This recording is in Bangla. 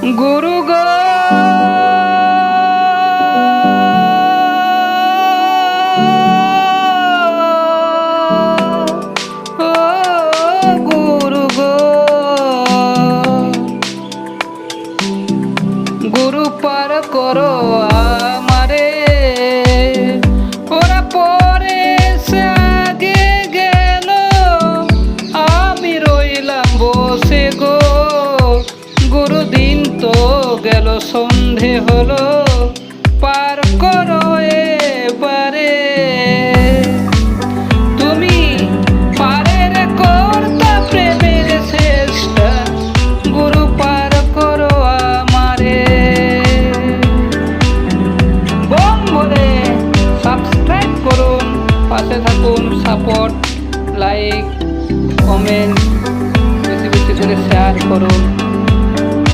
গুরু গো ও গুরু গো, গুরু পার করো আমারে, ওরা পরে আগে গেল আমি রইলাম বসে গো। গুরু দিন তো গেল সন্ধে হলো, পার করো